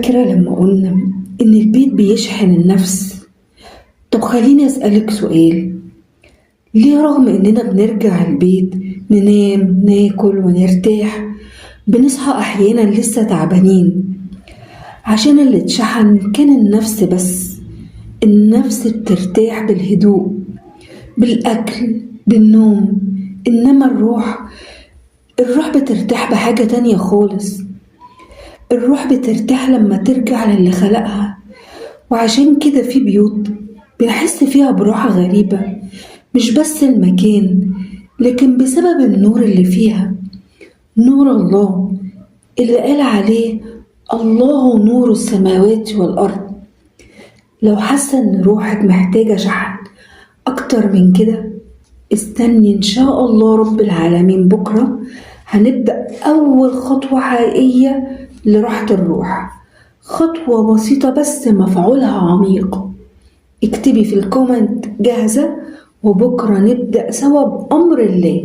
فاكرة لما قلنا إن البيت بيشحن النفس؟ طب خليني أسألك سؤال، ليه رغم إننا بنرجع البيت ننام ناكل ونرتاح بنصحى أحيانا لسه تعبانين؟ عشان اللي اتشحن كان النفس بس. النفس بترتاح بالهدوء، بالأكل، بالنوم، إنما الروح بترتاح بحاجة تانية خالص. الروح بترتاح لما ترجع للي خلقها. وعشان كده في بيوت بنحس فيها براحة غريبة، مش بس المكان لكن بسبب النور اللي فيها، نور الله اللي قال عليه الله نور السماوات والأرض. لو حاسة إن روحك محتاجة شحن أكتر من كده، استني إن شاء الله رب العالمين بكرة هنبدأ أول خطوة حقيقية لراحة الروح. خطوة بسيطة بس مفعولها عميق. اكتبي في الكومنت جاهزة، وبكرة نبدأ سوا بأمر الله.